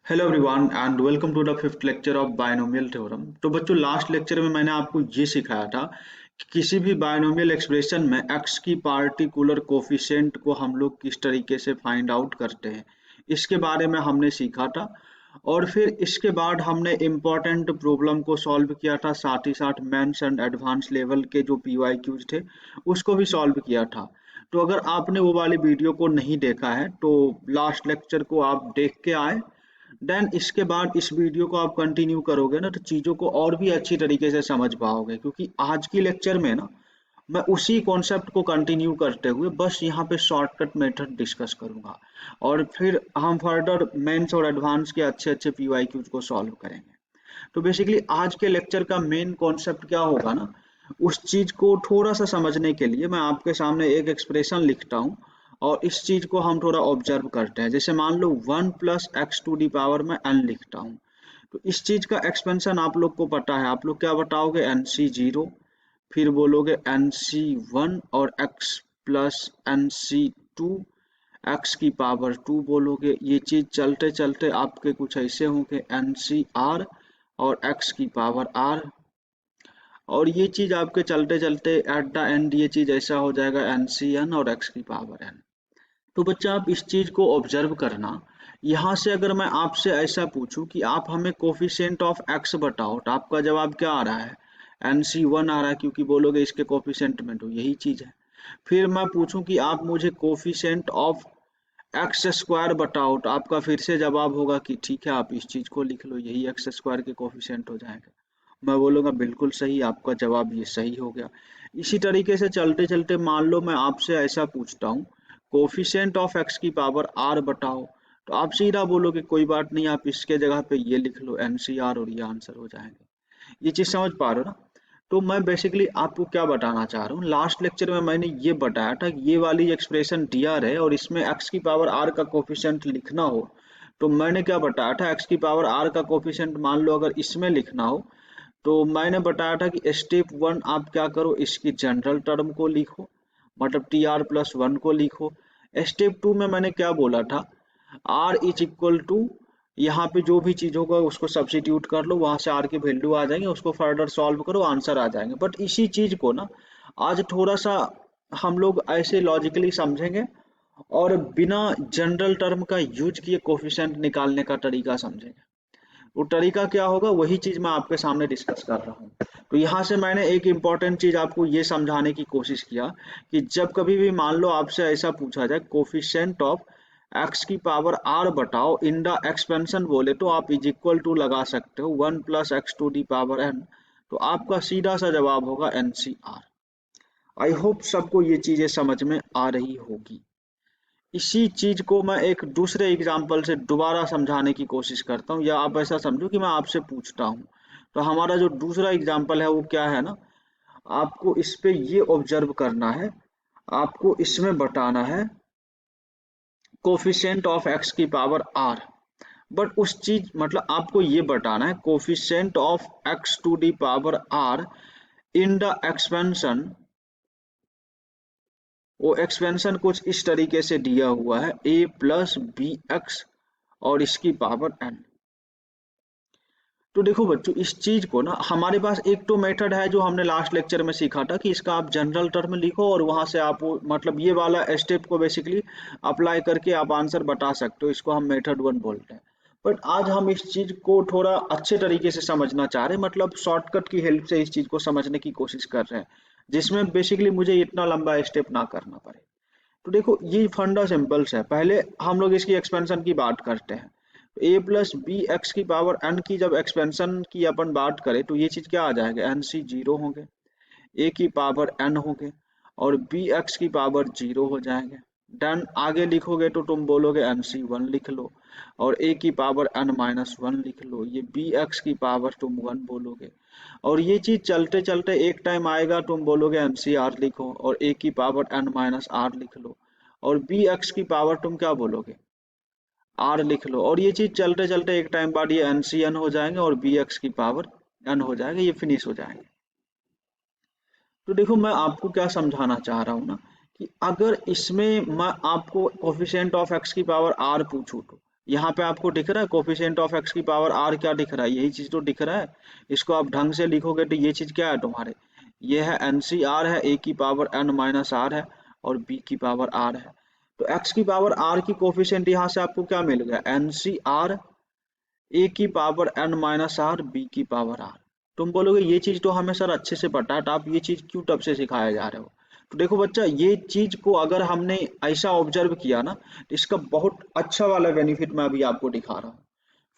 Hello everyone and welcome to the fifth lecture of binomial theorem. तो बच्चों, last lecture में मैंने आपको ये सिखाया था कि किसी भी बायनोमियल एक्सप्रेशन में एक्स की पार्टिकुलर कोफिशिएंट को हम लोग किस तरीके से फाइंड आउट करते हैं, इसके बारे में हमने सीखा था। और फिर इसके बाद हमने इम्पोर्टेंट प्रॉब्लम को सॉल्व किया था, साथ ही साथ मेंस एंड एडवांस लेवल के जो पीवाईक्यूज थे उसको भी सॉल्व किया था। तो अगर आपने वो वाली वीडियो को नहीं देखा है तो लास्ट लेक्चर को आप देख के आए, देन इसके बाद इस वीडियो को आप कंटिन्यू करोगे ना तो चीज़ों को और भी अच्छी तरीके से समझ पाओगे, क्योंकि आज की लेक्चर में ना मैं उसी कॉन्सेप्ट को कंटिन्यू करते हुए बस यहाँ पे शॉर्टकट मेथड डिस्कस करूंगा और फिर हम फर्दर मेंस और एडवांस के अच्छे अच्छे पीवाईक्यूज को सॉल्व करेंगे। तो बेसिकली आज के लेक्चर का मेन कॉन्सेप्ट क्या होगा ना, उस चीज को थोड़ा सा समझने के लिए मैं आपके सामने एक एक्सप्रेशन लिखता हूँ और इस चीज को हम थोड़ा ऑब्जर्व करते हैं। जैसे मान लो 1 + x⁴ में n लिखता हूँ, तो इस चीज का एक्सपेंशन आप लोग को पता है। आप लोग क्या बताओगे? nc0, फिर बोलोगे nc1 और x प्लस nc2, x⁴ बोलोगे। ये चीज चलते चलते आपके कुछ ऐसे होंगे ncr और x⁴r, और ये चीज आपके चलते चलते एट द एंड ये चीज ऐसा हो जाएगा ncn और x⁴n। तो बच्चा आप इस चीज को ऑब्जर्व करना। यहाँ से अगर मैं आपसे ऐसा पूछूं कि आप हमें कोफिशिएंट ऑफ x बताओ, तो आपका जवाब क्या आ रहा है? nc1 आ रहा है, क्योंकि बोलोगे इसके कोफिशिएंट में, तो यही चीज है। फिर मैं पूछूं कि आप मुझे कोफिशिएंट ऑफ x² बताओ, तो आपका फिर से जवाब होगा कि ठीक है, आप इस चीज को लिख लो, यही x² के कोफिशिएंट हो जाएगा। मैं बोलूँगा बिल्कुल सही, आपका जवाब ये सही हो गया। इसी तरीके से चलते चलते मान लो मैं आपसे ऐसा पूछता हूँ, कोफिशिएंट ऑफ x⁴r बताओ, तो आप सीधा बोलोगे कोई बात नहीं, आप इसके जगह पे ये लिख लो ncr, और ये आंसर हो जाएंगे। ये चीज समझ पा रहे हो ना? तो मैं बेसिकली आपको क्या बताना चाह रहा हूँ, लास्ट लेक्चर में मैंने ये बताया था कि ये वाली एक्सप्रेशन dr है और इसमें x⁴r का कोफिशिएंट लिखना हो, तो मैंने क्या बताया था, x⁴r का कोफिशिएंट मान लो अगर इसमें लिखना हो, तो मैंने बताया था कि स्टेप 1 आप क्या करो, इसकी जनरल टर्म को लिखो, मतलब tr+1 को लिखो। स्टेप 2 में मैंने क्या बोला था, r इज इक्वल टू, यहाँ पे जो भी चीज होगा उसको सब्स्टिट्यूट कर लो, वहां से r की वैल्यू आ जाएंगे, उसको फर्दर सॉल्व करो, आंसर आ जाएंगे। बट इसी चीज को ना आज थोड़ा सा हम लोग ऐसे लॉजिकली समझेंगे और बिना जनरल टर्म का यूज किए कोफिशिएंट निकालने का तरीका समझेंगे। वो तरीका क्या होगा, वही चीज मैं आपके सामने डिस्कस कर रहा हूँ। तो यहाँ से मैंने एक इम्पॉर्टेंट चीज आपको ये समझाने की कोशिश किया कि जब कभी भी मान लो आपसे ऐसा पूछा जाए कोफिशिएंट ऑफ x⁴r बताओ इन द एक्सपेंशन, बोले तो आप इज इक्वल टू लगा सकते हो 1 + x⁴n, तो आपका सीधा सा जवाब होगा ncr। आई होप सबको ये चीजें समझ में आ रही होगी। इसी चीज को मैं एक दूसरे एग्जाम्पल से दोबारा समझाने की कोशिश करता हूँ, या आप ऐसा समझो कि मैं आपसे पूछता हूँ। तो हमारा जो दूसरा एग्जाम्पल है वो क्या है ना, आपको इस पे ये ऑब्जर्व करना है, आपको इसमें बताना है कोफिशिएंट ऑफ x⁴r। बट उस चीज मतलब आपको ये बताना है coefficient of x⁴r in the expansion. वो एक्सपेंशन कुछ इस तरीके से दिया हुआ है a+bx और इसकी पावर n। तो देखो बच्चों, इस चीज को ना हमारे पास एक तो मेथड है जो हमने लास्ट लेक्चर में सीखा था कि इसका आप जनरल टर्म लिखो और वहां से आप मतलब ये वाला स्टेप को बेसिकली अप्लाई करके आप आंसर बता सकते हो, इसको हम मेथड 1 बोलते हैं। बट आज हम इस चीज को थोड़ा अच्छे तरीके से समझना चाह रहे हैं, मतलब शॉर्टकट की हेल्प से इस चीज को समझने की कोशिश कर रहे हैं, जिसमें बेसिकली मुझे इतना लंबा स्टेप ना करना पड़े। तो देखो ये फंडा सिंपल्स है, पहले हम लोग इसकी एक्सपेंशन की बात करते हैं। a+b x⁴n की जब एक्सपेंशन की अपन बात करें तो ये चीज क्या आ जाएगा, nc0 होंगे, a⁴n होंगे और bx⁴0 हो जाएंगे। देन आगे लिखोगे तो तुम बोलोगे nc1 लिख लो और a⁴n−1 लिख लो, ये bx⁴ तुम 1 बोलोगे। और ये चीज चलते चलते एक टाइम आएगा तुम बोलोगे ncr लिखो और a⁴n−r लिख लो और bx⁴ तुम क्या बोलोगे, r लिख लो। और ये चीज चलते चलते एक टाइम बाद ये ncn हो जाएंगे और bx⁴n हो जाएगा, ये फिनिश हो जाएंगे। तो देखो मैं आपको क्या समझाना चाह रहा हूँ ना, कि अगर इसमें मैं आपको कोफिशिएंट ऑफ x⁴r पूछूं, तो यहाँ पे आपको दिख रहा है कोफिशिएंट ऑफ एक्स की पावर आर, क्या दिख रहा है, यही चीज तो दिख रहा है। इसको आप ढंग से लिखोगे तो ये चीज क्या है तुम्हारे, ये है एन सी आर है, ए की पावर एन माइनस आर है और बी की पावर आर है। तो एक्स की पावर आर की कोफिशिएंट यहाँ से आपको क्या मिल गया, एन सी आर ए की power N minus R B की पावर आर। तुम बोलोगे ये चीज तो हमें सर अच्छे से पता है, तो आप ये चीज क्यों तब से सिखाए जा रहे हो। तो देखो बच्चा, ये चीज को अगर हमने ऐसा ऑब्जर्व किया ना, तो इसका बहुत अच्छा वाला बेनिफिट मैं अभी आपको दिखा रहा हूँ।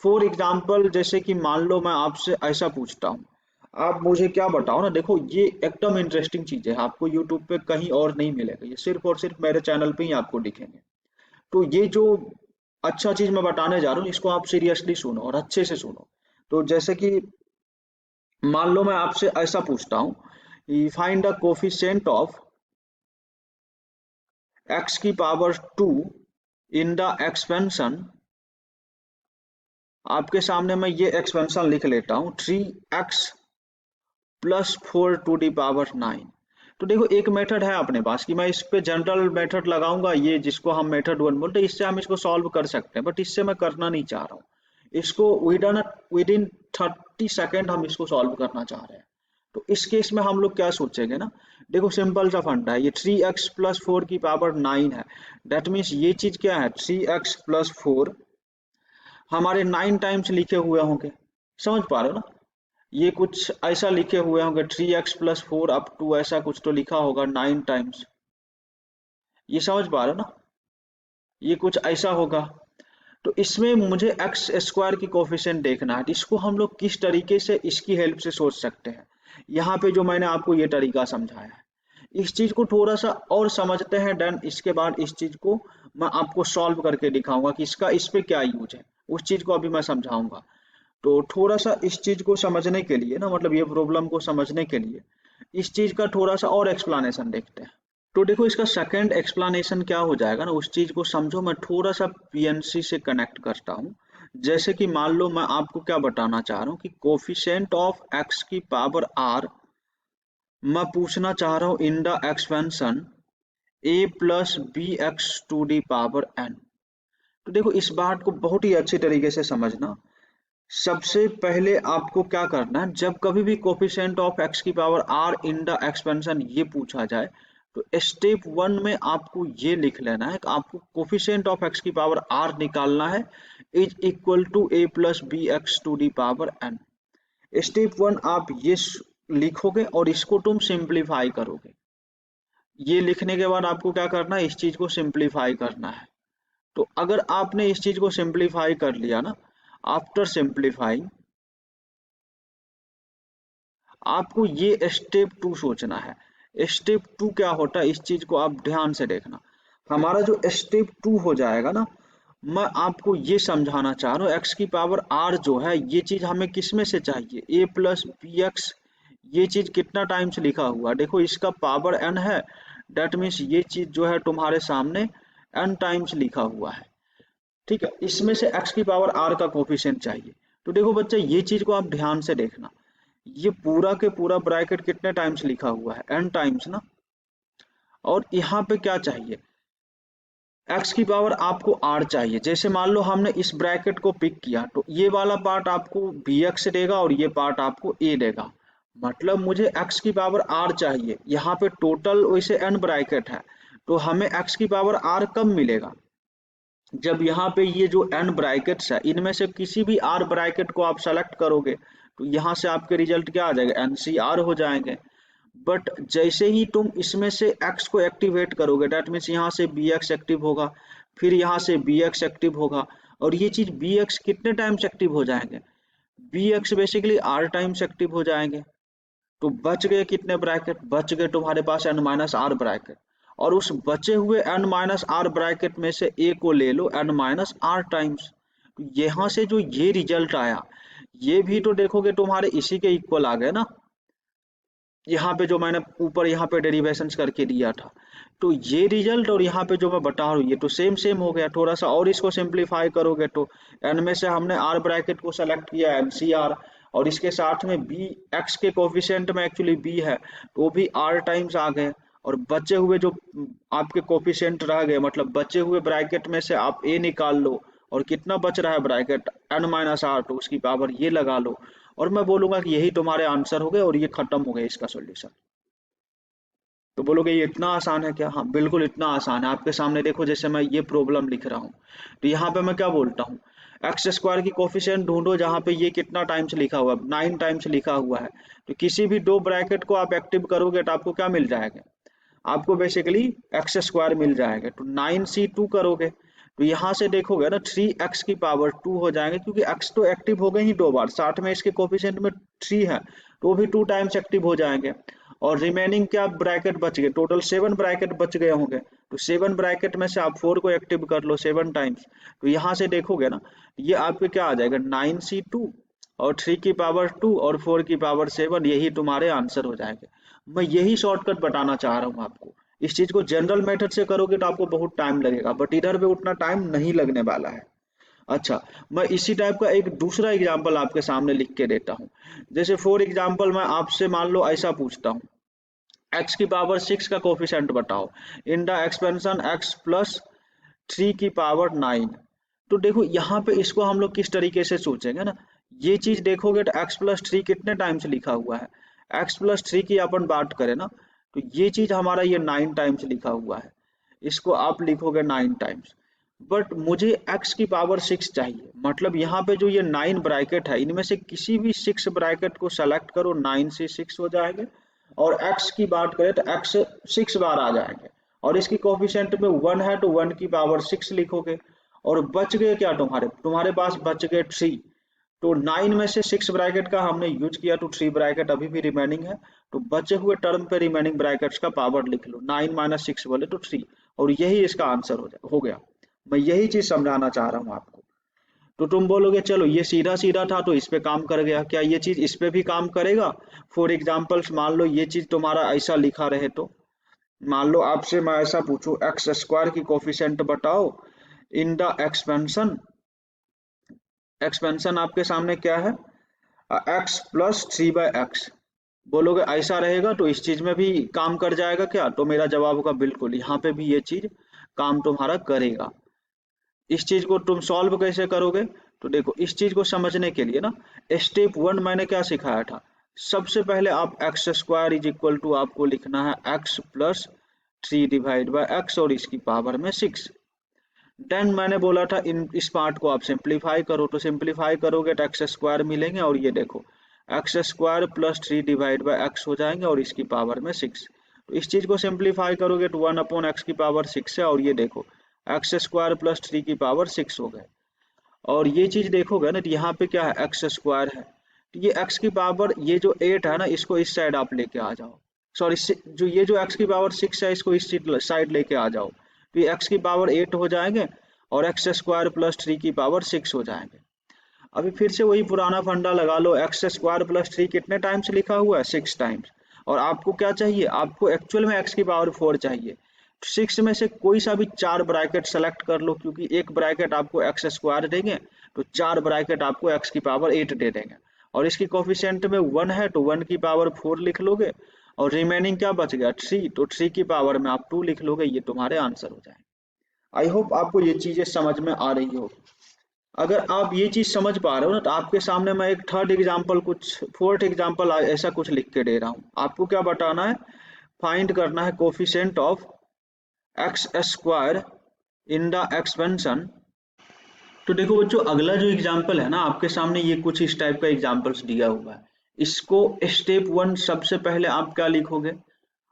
फॉर एग्जाम्पल, जैसे कि मान लो मैं आपसे ऐसा पूछता हूँ, आप मुझे क्या बताओ ना, देखो ये एकदम इंटरेस्टिंग चीज है, आपको यूट्यूब पे कहीं और नहीं मिलेगा, ये सिर्फ और सिर्फ मेरे चैनल पे ही आपको दिखेंगे। तो ये जो अच्छा चीज मैं बताने जा रहा हूँ, इसको आप सीरियसली सुनो और अच्छे से सुनो। तो जैसे कि मान लो मैं आपसे ऐसा पूछता हूँ, find the coefficient of X की पावर 2 इन द एक्सपेंशन। आपके सामने मैं ये एक्सपेंशन लिख लेता हूँ, 3x plus 4 to the power 9। तो देखो एक मेथड है अपने पास कि मैं इस पे जनरल मेथड लगाऊंगा, ये जिसको हम मेथड 1 बोलते हैं, इससे हम इसको सॉल्व कर सकते हैं, बट इससे मैं करना नहीं चाह रहा हूँ। इसको विद इन 30 सेकेंड हम इसको सॉल्व करना चाह रहे हैं। तो इस केस में हम लोग क्या सोचेंगे ना, देखो सिंपल सा फंडा है, ये 3x प्लस 4 की पावर 9 है। दैट मीन्स ये चीज क्या है, 3x प्लस 4 हमारे 9 टाइम्स लिखे हुए होंगे। समझ पा रहे हो ना, ये कुछ ऐसा लिखे हुए होंगे, 3x प्लस 4 अप टू ऐसा कुछ तो लिखा होगा 9 टाइम्स। ये समझ पा रहे हो ना, ये कुछ ऐसा होगा। तो इसमें मुझे एक्स स्क्वायर की कोफिशिएंट देखना है, इसको हम लोग किस तरीके से इसकी हेल्प से सोच सकते हैं। यहाँ पे जो मैंने आपको ये तरीका समझाया है, इस चीज को थोड़ा सा और समझते हैं, देन इसके बाद इस चीज को मैं आपको सॉल्व करके दिखाऊंगा कि इसका इस पे क्या यूज है, उस चीज को अभी मैं समझाऊंगा। तो थोड़ा सा इस चीज को समझने के लिए ना, मतलब ये प्रॉब्लम को समझने के लिए इस चीज का थोड़ा सा और एक्सप्लेनेशन देखते हैं। तो देखो इसका सेकंड एक्सप्लेनेशन क्या हो जाएगा ना, उस चीज को समझो, मैं थोड़ा सा पीएनसी से कनेक्ट करता हूँ। जैसे कि मान लो मैं आपको क्या बताना चाह रहा हूँ कि कोफिशिएंट ऑफ एक्स की पावर आर मैं पूछना चाह रहा हूँ in the expansion A plus B X to the power N. तो देखो इस बात को बहुत ही अच्छी तरीके से समझना। सबसे पहले आपको क्या करना है, जब कभी भी कोफिशिएंट ऑफ एक्स की power R in the expansion ये पूछा जाए, तो स्टेप 1 में आपको ये लिख लेना है कि आपको कोफिशिएंट ऑफ एक्स की पावर आर निकालना है, is equal to A plus B X to the power N. Step 1 आप ये लिखोगे और इसको तुम सिंप्लीफाई करोगे। ये लिखने के बाद आपको क्या करना है, इस चीज को सिंप्लीफाई करना है। तो अगर आपने इस चीज को सिंप्लीफाई कर लिया ना, आफ्टर सिंप्लीफाइंग आपको ये स्टेप 2 सोचना है। स्टेप 2 क्या होता है, इस चीज को आप ध्यान से देखना। हमारा जो स्टेप 2 हो जाएगा ना, मैं आपको ये समझाना चाह रहा हूँ, एक्स की पावर आर जो है ये चीज हमें किस में से चाहिए, ए प्लस बी एक्स। ये चीज कितना टाइम्स लिखा हुआ है, देखो इसका पावर एन है, डेट मीन्स ये चीज जो है तुम्हारे सामने एन टाइम्स लिखा हुआ है। ठीक है, इसमें से एक्स की पावर आर का कोफिशिएंट चाहिए। तो देखो बच्चा, ये चीज को आप ध्यान से देखना, ये पूरा के पूरा ब्रैकेट कितने टाइम्स लिखा हुआ है, एन टाइम्स ना। और यहाँ पे क्या चाहिए, एक्स की पावर आपको आर चाहिए। जैसे मान लो हमने इस ब्रैकेट को पिक किया, तो ये वाला पार्ट आपको बी एक्स देगा और ये पार्ट आपको ए देगा। मतलब मुझे एक्स की पावर आर चाहिए, यहाँ पे टोटल वैसे एन ब्रैकेट है, तो हमें एक्स की पावर आर कब मिलेगा, जब यहाँ पे ये जो एन ब्रैकेट्स है इनमें से किसी भी आर ब्रैकेट को आप सेलेक्ट करोगे, तो यहाँ से आपके रिजल्ट क्या आ जाएगा, एन सी आर हो जाएंगे। बट जैसे ही तुम इसमें से x को एक्टिवेट करोगे, डेट मीन्स यहाँ से bx एक्टिव होगा, फिर यहाँ से bx एक्टिव होगा, और ये चीज bx कितने टाइम्स एक्टिव हो जाएंगे, bx basically r times active हो जाएंगे। तो बच गए कितने ब्रैकेट, बच गए तुम्हारे पास n माइनस आर ब्रैकेट। और उस बचे हुए n माइनस आर ब्रैकेट में से a को ले लो n माइनस आर टाइम्स। यहाँ से जो ये रिजल्ट आया, ये भी तो देखोगे तुम्हारे इसी के इक्वल आ गए ना, यहाँ पे जो मैंने ऊपर यहाँ पे डेरिवेशंस करके दिया था। तो ये रिजल्ट और यहाँ पे जो मैं बता रहा हूँ ये तो सेम सेम हो गया। थोड़ा सा और इसको सिंप्लीफाई करोगे तो एन में से हमने आर ब्रैकेट को सेलेक्ट किया एन सी आर, और इसके साथ में बी एक्स के कोफिशिएंट में एक्चुअली बी है, तो वो भी आर टाइम्स आ गए। और बचे हुए जो आपके कोफिशिएंट रह गए, मतलब बचे हुए ब्रैकेट में से आप ए निकाल लो, और कितना बच रहा है ब्रैकेट n-r, तो उसकी पावर ये लगा लो और मैं बोलूंगा कि यही तुम्हारे आंसर हो गए और ये खत्म हो गया इसका सॉल्यूशन। तो बोलोगे ये इतना आसान है क्या? हाँ बिल्कुल इतना आसान है। आपके सामने देखो, जैसे मैं ये प्रॉब्लम लिख रहा हूँ तो यहाँ पे मैं क्या बोलता हूँ, एक्स स्क्वायर की कोफिशिएंट ढूंढो, जहाँ पे ये कितना टाइम्स लिखा हुआ है, 9 टाइम्स लिखा हुआ है। तो किसी भी दो ब्रैकेट को आप एक्टिव करोगे तो आपको क्या मिल जाएगा, आपको बेसिकली एक्स स्क्वायर मिल जाएगा। तो 9c2 करोगे तो यहाँ से देखोगे ना 3x की पावर 2 हो जाएंगे, क्योंकि x तो एक्टिव हो गए ही दो बार, साथ में इसके कोफिशिएंट में 3 है तो वो भी 2 टाइम्स एक्टिव हो जाएंगे। और रिमेनिंग क्या ब्रैकेट बच गए, टोटल 7 ब्रैकेट बच गए होंगे। तो 7 ब्रैकेट में से आप 4 को एक्टिव कर लो 7 टाइम्स। तो यहाँ से देखोगे ना, ये आपके क्या आ जाएगा 9c2 और 3 की पावर 2 और 4 की पावर 7, यही तुम्हारे आंसर हो जाएंगे। मैं यही शॉर्टकट बताना चाह रहा हूँ आपको। इस चीज को जनरल मेथड से करोगे तो आपको बहुत टाइम लगेगा, बट इधर पे उतना टाइम नहीं लगने वाला है। अच्छा, मैं इसी टाइप का एक दूसरा एग्जांपल आपके सामने लिख के देता हूँ। जैसे फॉर एग्जांपल मैं आपसे मान लो ऐसा पूछता हूँ, x की पावर 6 का कोफिशिएंट बताओ in the expansion x plus 3 की पावर 9। तो देखो यहाँ पे इसको हम लोग किस तरीके से सोचेंगे ना, ये चीज देखोगे तो x प्लस 3 कितने टाइम्स लिखा हुआ है, x प्लस 3 की अपन बात करें ना, तो ये चीज हमारा ये 9 टाइम्स लिखा हुआ है, इसको आप लिखोगे 9 टाइम्स। बट मुझे x की पावर 6 चाहिए, मतलब यहाँ पे जो ये 9 ब्रैकेट है इनमें से किसी भी 6 ब्रैकेट को सेलेक्ट करो, 9 से 6 हो जाएंगे। और x की बात करें तो x 6 बार आ जाएंगे, और इसकी कोफिशिएंट में 1 है तो 1 की पावर 6 लिखोगे। और बच गए क्या, तुम्हारे तुम्हारे पास बच गए 3। तो 9 में से 6 ब्रैकेट का हमने यूज किया तो 3 ब्रैकेट अभी भी रिमेनिंग है। तो बचे हुए टर्म पे रिमेनिंग ब्रैकेट्स का पावर लिख लो, 9 माइनस 6 बोले तो 3, और यही इसका आंसर हो गया। मैं यही चीज समझाना चाह रहा हूँ आपको। तो तुम बोलोगे चलो ये सीधा सीधा था तो इस पे काम कर गया, क्या ये चीज इस पे भी काम करेगा? फॉर एग्जाम्पल्स मान लो ये चीज तुम्हारा ऐसा लिखा रहे तो, मान लो आपसे मैं ऐसा पूछूं एक्स स्क्वायर की कोफिशिएंट बताओ इन द एक्सपेंशन, एक्सपेंशन आपके सामने क्या है, एक्स प्लस 3/x। बोलोगे ऐसा रहेगा तो इस चीज में भी काम कर जाएगा क्या, तो मेरा जवाब होगा बिल्कुल, यहाँ पे भी ये चीज काम तुम्हारा करेगा। इस चीज को तुम सॉल्व कैसे करोगे, तो देखो इस चीज को समझने के लिए ना, स्टेप 1 मैंने क्या सिखाया था, सबसे पहले आप X square is equal to आपको लिखना है एक्स प्लस 3/x और इसकी पावर में 6। देन मैंने बोला था इन इस पार्ट को आप सिंप्लीफाई करो, तो सिंप्लीफाई करोगे तो एक्स स्क्वायर मिलेंगे, और ये देखो एक्स स्क्वायर प्लस 3/x हो जाएंगे और इसकी पावर में 6। तो इस चीज को सिंप्लीफाई करोगे तो 1/x की पावर 6 है, और ये देखो एक्स स्क्वायर प्लस 3 की पावर 6 हो गए। और ये चीज देखोगे ना तो यहाँ पे क्या है एक्स स्क्वायर है, तो ये एक्स की पावर ये जो 8 है ना इसको इस साइड आप लेके आ जाओ, सॉरी जो ये जो एक्स की पावर 6 है इसको इस साइड लेके आ जाओ, तो ये एक्स की पावर 8 हो जाएंगे और एक्स स्क्वायर प्लस 3 की पावर 6 हो जाएंगे। अभी फिर से वही पुराना फंडा लगा लो, एक्स स्क्वायर प्लस 3 कितने टाइम्स लिखा हुआ है 6 टाइम्स, और आपको क्या चाहिए, आपको एक्चुअल में एक्स की पावर 4 चाहिए। 6 में से कोई सा भी 4 ब्रैकेट सेलेक्ट कर लो, क्योंकि एक ब्रैकेट आपको एक्स स्क्वायर देंगे तो 4 ब्रैकेट आपको एक्स की पावर 8 दे देंगे। और इसकी कोफिशिएंट में 1 है तो 1 की पावर 4 लिख लोगे, और रिमेनिंग क्या बच गया 3, तो 3 की पावर में आप 2 लिख लोगे, ये तुम्हारे आंसर हो जाए। आई होप आपको ये चीजें समझ में आ रही हो। अगर आप ये चीज समझ पा रहे हो ना, तो आपके सामने मैं एक थर्ड एग्जांपल, कुछ फोर्थ एग्जांपल ऐसा कुछ लिख के दे रहा हूँ। आपको क्या बताना है, फाइंड करना है coefficient of x square in the expansion. तो देखो बच्चों, अगला जो एग्जांपल है ना आपके सामने, ये कुछ इस टाइप का एग्जांपल्स दिया हुआ है। इसको स्टेप 1 सबसे पहले आप क्या लिखोगे,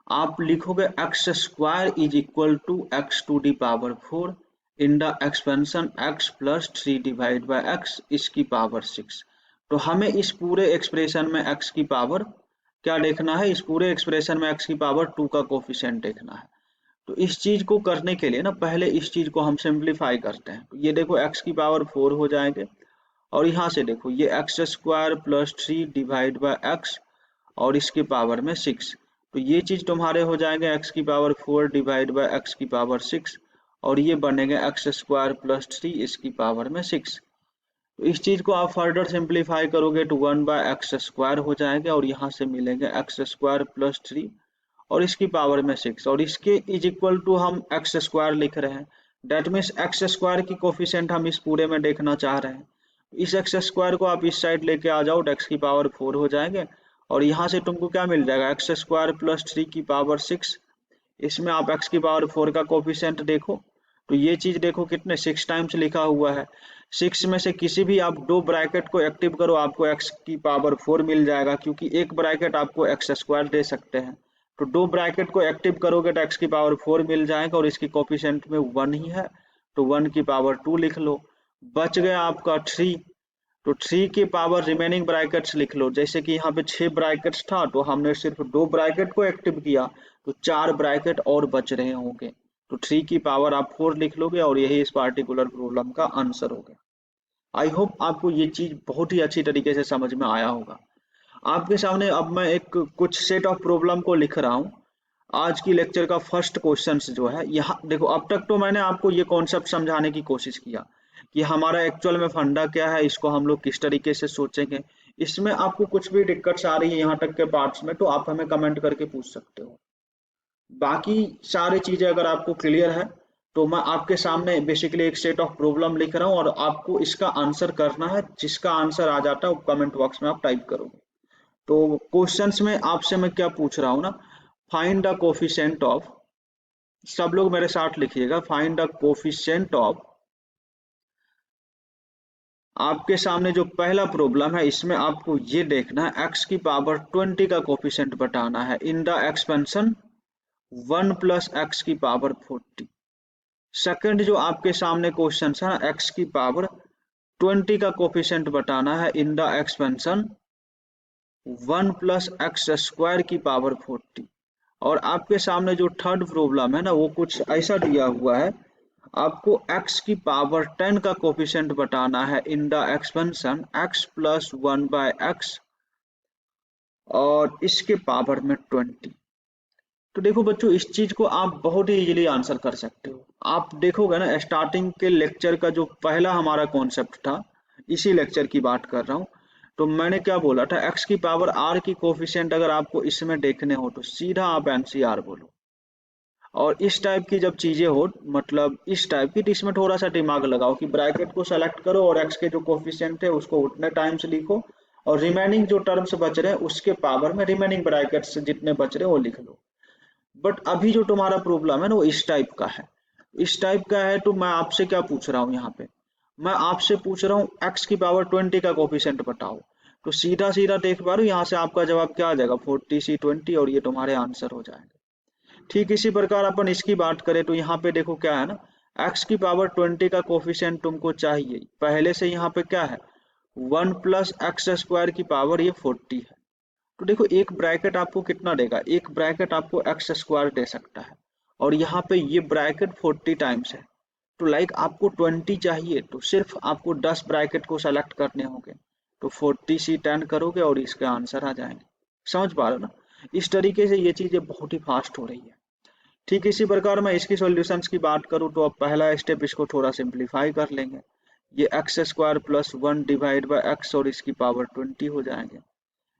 आप लिखोगे X square is equal to X to the power 4 in the expansion X plus 3/x इसकी पावर 6। तो हमें इस पूरे एक्सप्रेशन में एक्स की पावर क्या देखना है, इस पूरे एक्सप्रेशन में एक्स की पावर 2 का कोफिशिएंट देखना है। तो इस चीज को करने के लिए ना पहले इस चीज को हम सिंप्लीफाई करते हैं। तो ये देखो एक्स की पावर 4 हो जाएंगे, और यहाँ से देखो ये एक्स स्क्वायर प्लस 3/x और इसकी पावर में 6। तो ये चीज तुम्हारे हो जाएंगे एक्स की पावर 4/x की पावर 6, और ये बनेंगे एक्स स्क्वायर प्लस 3 इसकी पावर में 6। तो इस चीज को आप फर्दर सिंप्लीफाई करोगे तो 1/x स्क्वायर हो जाएगा, और यहाँ से मिलेंगे एक्स स्क्वायर प्लस 3 और इसकी पावर में 6, और इसके इज इक्वल टू हम एक्स स्क्वायर लिख रहे हैं। डेट मीन्स एक्स स्क्वायर की कोफिशिएंट हम इस पूरे में देखना चाह रहे हैं। इस एक्स स्क्वायर को आप इस साइड लेके आ जाओ, एक्स की पावर 4 हो जाएंगे, और यहाँ से तुमको क्या मिल जाएगा, एक्स स्क्वायर प्लस 3 की पावर 6। इसमें आप x की पावर 4 का कोफिशिएंट देखो, तो ये चीज देखो कितने 6 टाइम्स लिखा हुआ है। 6 में से किसी भी आप दो ब्रैकेट को एक्टिव करो, आपको x की पावर 4 मिल जाएगा, क्योंकि एक ब्रैकेट आपको एक्स स्क्वायर दे सकते हैं। तो दो ब्रैकेट को एक्टिव करोगे तो x की पावर 4 मिल जाएगा, और इसकी कोफिशिएंट में 1 ही है, तो 1 की पावर 2 लिख लो। बच गया आपका 3, तो 3 की पावर रिमेनिंग ब्रैकेट्स लिख लो। जैसे कि यहाँ पे 6 ब्रैकेट्स था, तो हमने सिर्फ दो ब्रैकेट को एक्टिव किया, तो 4 ब्रैकेट और बच रहे होंगे, तो 3 की पावर आप 4 लिख लोगे, और यही इस पार्टिकुलर प्रॉब्लम का आंसर होगा। आई होप आपको ये चीज बहुत ही अच्छी तरीके से समझ में आया होगा। आपके सामने अब मैं एक कुछ सेट ऑफ प्रॉब्लम को लिख रहा हूँ। आज की लेक्चर का फर्स्ट क्वेश्चन जो है, यहाँ देखो, अब तक तो मैंने आपको ये कॉन्सेप्ट समझाने की कोशिश किया कि हमारा एक्चुअल में फंडा क्या है, इसको हम लोग किस तरीके से सोचेंगे। इसमें आपको कुछ भी दिक्कत आ रही है यहाँ तक के पार्ट्स में, तो आप हमें कमेंट करके पूछ सकते हो। बाकी सारी चीजें अगर आपको क्लियर है, तो मैं आपके सामने बेसिकली एक सेट ऑफ प्रॉब्लम लिख रहा हूँ, और आपको इसका आंसर करना है। जिसका आंसर आ जाता है वो कमेंट बॉक्स में आप टाइप करोगे। तो क्वेश्चंस में आपसे मैं क्या पूछ रहा हूँ ना, फाइंड द कोफिशिएंट ऑफ, सब लोग मेरे साथ लिखिएगा, फाइंड द कोफिशिएंट ऑफ। आपके सामने जो पहला प्रॉब्लम है, इसमें आपको ये देखना है x की पावर 20 का कोफिशिएंट बताना है in the expansion 1 plus x की पावर 40। सेकंड जो आपके सामने क्वेश्चन है ना, x की पावर 20 का कोफिशिएंट बताना है in the expansion 1 plus x square की पावर 40। और आपके सामने जो थर्ड प्रॉब्लम है ना, वो कुछ ऐसा दिया हुआ है, आपको x की पावर 10 का कोफिशिएंट बताना है in the expansion x plus 1 by X और इसके पावर में 20। तो देखो बच्चों, इस चीज को आप बहुत ही इजीली आंसर कर सकते हो। आप देखोगे ना, स्टार्टिंग के लेक्चर का जो पहला हमारा कॉन्सेप्ट था, इसी लेक्चर की बात कर रहा हूँ। तो मैंने क्या बोला था, x की पावर r की कोफिशिएंट अगर आपको इसमें देखने हो तो सीधा आप NCR बोलो। और इस टाइप की जब चीजें हो, मतलब इस टाइप की, तो इसमें थोड़ा सा दिमाग लगाओ कि ब्रैकेट को सेलेक्ट करो और x के जो कोफिशिएंट है उसको उतने टाइम्स लिखो, और रिमेनिंग जो टर्म्स बच रहे हैं उसके पावर में रिमेनिंग ब्रैकेट्स जितने बच रहे हैं वो लिख लो। बट अभी जो तुम्हारा प्रॉब्लम है ना, वो इस टाइप का है। इस टाइप का है, तो मैं आपसे क्या पूछ रहा हूँ यहाँ पे, मैं आपसे पूछ रहा हूँ x की पावर 20 का कोफिशिएंट बताओ। तो सीधा सीधा देख पा रहे हो, यहाँ से आपका जवाब क्या आ जाएगा, 40C20, और ये तुम्हारे आंसर हो जाएंगे। ठीक इसी प्रकार अपन इसकी बात करें, तो यहाँ पे देखो क्या है ना, x की पावर 20 का कोफिशिएंट तुमको चाहिए, पहले से यहाँ पे क्या है, 1 प्लस एक्स स्क्वायर की पावर ये 40 है। तो देखो, एक ब्रैकेट आपको कितना देगा, एक ब्रैकेट आपको एक्स स्क्वायर दे सकता है, और यहाँ पे ये ब्रैकेट 40 टाइम्स है। तो लाइक आपको 20 चाहिए, तो सिर्फ आपको 10 ब्रैकेट को सेलेक्ट करने होंगे, तो 40C10 करोगे और इसके आंसर आ जाएंगे। समझ पा रहे हो ना, इस तरीके से ये चीजें बहुत ही फास्ट हो रही है। ठीक इसी प्रकार मैं इसकी सॉल्यूशंस की बात करूँ, तो अब पहला स्टेप इसको थोड़ा सिंप्लीफाई कर लेंगे। ये x square plus 1 divide by x और इसकी पावर 20 हो जाएंगे।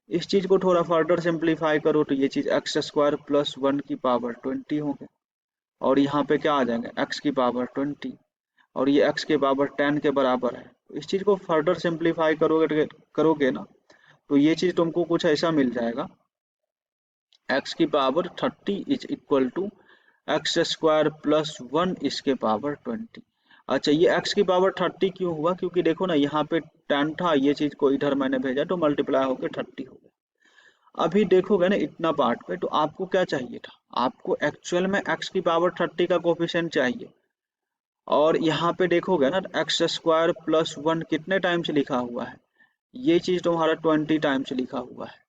इस चीज को थोड़ा फर्दर सिंप्लीफाई करो, तो ये चीज एक्स स्क्वायर प्लस 1 की पावर 20 होंगे, और यहाँ पे क्या आ जाएंगे, एक्स की पावर 20, और ये एक्स के पावर 10 के बराबर है। तो इस चीज को फर्दर सिंप्लीफाई करोगे ना, तो ये चीज तुमको कुछ ऐसा मिल जाएगा, एक्स की power 30 is equal to X square plus 1 इसके पावर 20। अच्छा, ये x की पावर 30 क्यों हुआ, क्योंकि देखो ना, यहाँ पे 10 था, ये चीज को इधर मैंने भेजा तो मल्टीप्लाई होकर 30 हो गया। अभी देखोगे ना इतना पार्ट पे, तो आपको क्या चाहिए था, आपको एक्चुअल में x की पावर 30 का कोफिशिएंट चाहिए, और यहाँ पे देखोगे ना, एक्स स्क्वायर प्लस 1 कितने टाइम्स लिखा हुआ है, ये चीज तुम्हारा 20 टाइम्स लिखा हुआ है।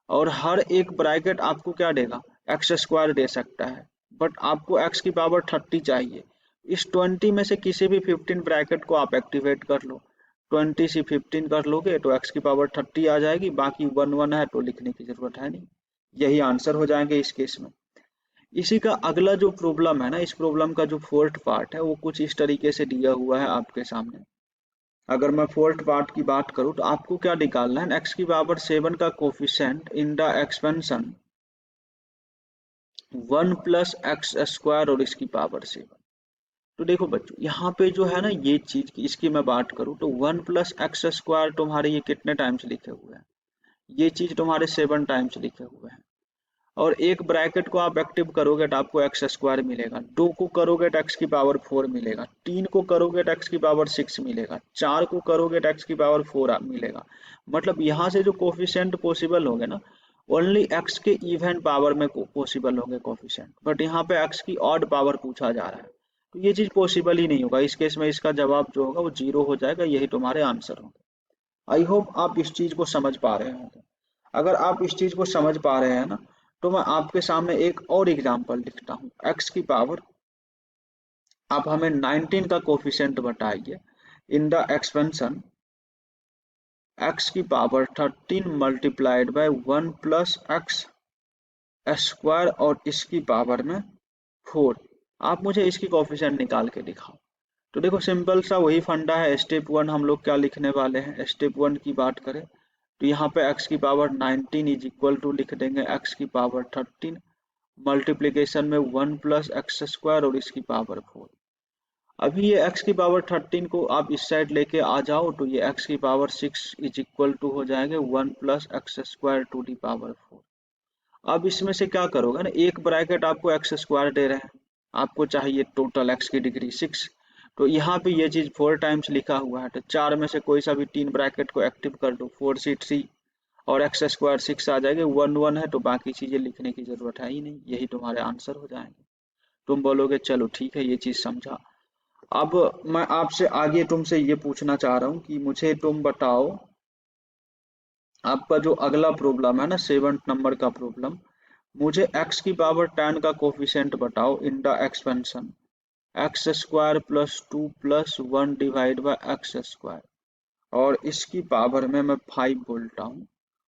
और हर एक ब्रैकेट आपको क्या देगा, एक्स स्क्वायर दे सकता है, बट आपको x की पावर 30 चाहिए। इस 20 में से किसी भी 15 ब्रैकेट को आप एक्टिवेट कर लो, 20 से 15 कर लोगे तो x की पावर 30 आ जाएगी, बाकी 1 1 है तो लिखने की जरूरत है नहीं, यही आंसर हो जाएंगे इस केस में। इसी का अगला जो प्रॉब्लम है ना, इस प्रॉब्लम का जो फोर्थ पार्ट है, वो कुछ इस तरीके से दिया हुआ है आपके सामने। अगर मैं फोर्थ पार्ट की बात करूं, तो आपको क्या निकालना है, x की पावर 7 का coefficient in the expansion 1 plus x square और इसकी पावर 7। तो देखो बच्चों यहाँ पे जो है ना ये चीज की इसकी मैं बात करूँ तो 1 + x² तुम्हारे ये कितने टाइम्स लिखे हुए हैं, ये चीज तुम्हारे 7 टाइम्स लिखे हुए हैं। और एक ब्रैकेट को आप एक्टिव करोगे तो आपको x² मिलेगा, 2 को करोगे तो x⁴ मिलेगा, 3 को करोगे तो x⁶ मिलेगा, 4 को करोगे तो x⁴ मिलेगा। मतलब यहाँ से जो कोफिशिएंट पॉसिबल होंगे ना, ओनली x के इवन पावर में पॉसिबल होंगे कोफिशिएंट, बट यहाँ पे x की ऑड पावर पूछा जा रहा है, तो ये चीज पॉसिबल ही नहीं होगा। इस केस में इसका जवाब जो होगा वो 0 हो जाएगा, यही तुम्हारे आंसर होंगे। आई होप आप इस चीज को समझ पा रहे होंगे। अगर आप इस चीज को समझ पा रहे हैं ना, तो मैं आपके सामने एक और एग्जांपल लिखता हूँ। x की पावर, आप हमें 19 का कोफिशिएंट बताइए इन द एक्सपेंशन x की पावर 13 मल्टीप्लाइड बाय 1 + x² और इसकी पावर में 4। आप मुझे इसकी कोफिशिएंट निकाल के दिखाओ। तो देखो सिंपल सा वही फंडा है। स्टेप 1 हम लोग क्या लिखने वाले हैं, स्टेप 1 की बात करें तो यहाँ पे x की पावर 19 इज इक्वल टू लिख देंगे x की पावर 13 मल्टीप्लीकेशन में 1 + x² और इसकी पावर 4। अभी ये x की पावर 13 को आप इस साइड लेके आ जाओ तो ये x की पावर 6 इज इक्वल टू हो जाएंगे 1 + x² टू दी पावर 4। अब इसमें से क्या करोगे ना, एक ब्रैकेट आपको x² दे रहे हैं, आपको चाहिए टोटल x की डिग्री 6, तो यहाँ पे ये चीज 4 टाइम्स लिखा हुआ है, तो 4 में से कोई सा भी 3 ब्रैकेट को एक्टिव कर दो, 4 से 3 और x² 6 आ जाएगा, 1 1 है तो बाकी चीजें लिखने की जरूरत है ही नहीं, यही तुम्हारे आंसर हो जाएंगे। तुम बोलोगे चलो ठीक है ये चीज समझा। अब मैं आपसे आगे तुमसे ये पूछना चाह रहा हूँ कि मुझे तुम बताओ, आपका जो अगला प्रॉब्लम है ना 7th नंबर का प्रॉब्लम, मुझे x की पावर 10 का कोफिशिएंट बताओ in the expansion x² + 2 + 1 divide bye x², और इसकी पावर में मैं 5 बोलता हूँ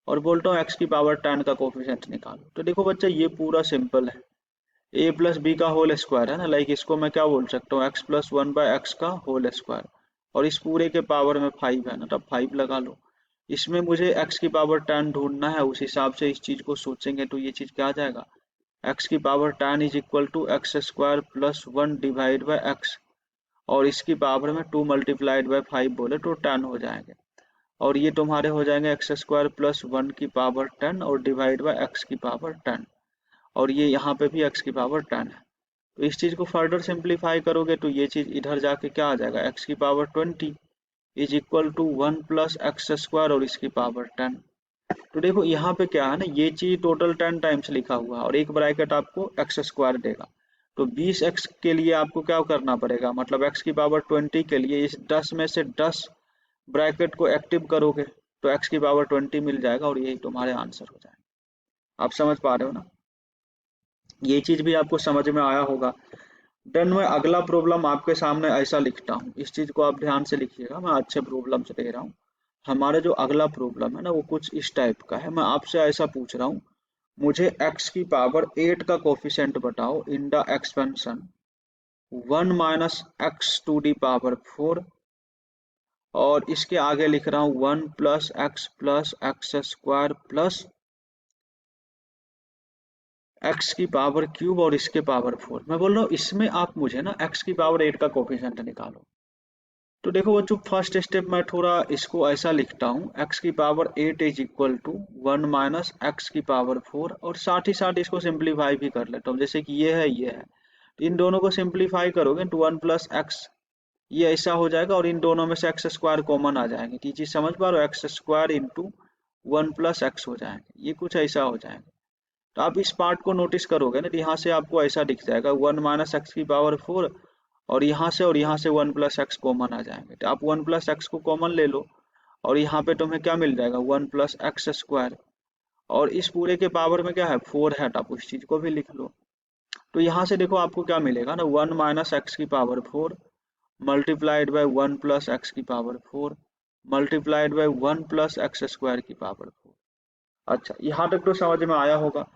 और बोलता हूँ x की पावर 10 का कोफिशिएंट निकालो। तो देखो बच्चा ये पूरा सिंपल है, a + b का होल स्क्वायर है ना, लाइक इसको मैं क्या बोल सकता हूँ x + 1/x का होल स्क्वायर, और इस पूरे के पावर में 5 है ना, तब 5 लगा लो। इसमें मुझे x की पावर 10 ढूंढना है, उस हिसाब से इस चीज को सोचेंगे तो ये चीज क्या आ जाएगा, x की power 10 is equal to x² + 1 divide by x, और इसकी पावर में 2 मल्टीप्लाइड बाय 5 बोले तो 10 हो जाएंगे, और ये तुम्हारे हो जाएंगे x² + 1 की पावर 10 और डिवाइड बाय x की पावर 10, और ये यहाँ पे भी x की पावर 10 है। तो इस चीज को फर्दर सिंप्लीफाई करोगे तो ये चीज इधर जाके क्या आ जाएगा, x की power 20 is equal to 1 + x² और इसकी पावर 10। तो देखो यहाँ पे क्या है ना, ये चीज टोटल 10 टाइम्स लिखा हुआ है और एक ब्रैकेट आपको x² देगा, तो 20x के लिए आपको क्या करना पड़ेगा, मतलब x की पावर 20 के लिए इस 10 में से 10 ब्रैकेट को एक्टिव करोगे तो x की पावर 20 मिल जाएगा, और यही तुम्हारे आंसर हो जाएगा। आप समझ पा रहे हो ना, ये चीज भी आपको समझ में आया होगा। देन मैं अगला प्रॉब्लम आपके सामने ऐसा लिखता हूँ, इस चीज को आप ध्यान से लिखिएगा, मैं अच्छे प्रॉब्लम से दे रहा हूँ। हमारा जो अगला प्रॉब्लम है ना वो कुछ इस टाइप का है, मैं आपसे ऐसा पूछ रहा हूँ, मुझे x की पावर 8 का कोफिशिएंट बताओ in the expansion 1 - x to the power 4, और इसके आगे लिख रहा हूँ 1 + x + x² प्लस x की पावर क्यूब और इसके पावर 4। मैं बोल रहा हूँ इसमें आप मुझे ना x की पावर 8 का कोफिशिएंट निकालो। तो देखो वो जो फर्स्ट स्टेप मैं थोड़ा इसको ऐसा लिखता हूँ, x की power 8 is equal to 1 - x की पावर 4, और साथ ही साथ इसको सिंप्लीफाई भी कर लेता हूँ, जैसे कि ये है ये है, तो इन दोनों को सिंप्लीफाई करोगे तो 1 + x ये ऐसा हो जाएगा, और इन दोनों में से x² कॉमन आ जाएंगे, तो ये चीज समझ पा रहे हो, x² इंटू 1 + x हो जाएंगे, ये कुछ ऐसा हो जाएंगे। तो आप इस पार्ट को नोटिस करोगे ना तो यहाँ से आपको ऐसा दिख जाएगा 1 - x की पावर 4, और यहाँ से 1 + x कॉमन आ जाएंगे, तो आप 1 + x को कॉमन ले लो, और यहाँ पे तुम्हें क्या मिल जाएगा 1 + x², और इस पूरे के पावर में क्या है 4 है, तो आप उस चीज को भी लिख लो। तो यहाँ से देखो आपको क्या मिलेगा ना, 1 - x की पावर 4 मल्टीप्लाइड बाय 1 + x की पावर 4 मल्टीप्लाइड बाय 1 + x² की पावर 4। अच्छा यहाँ तक तो समझ में आया होगा।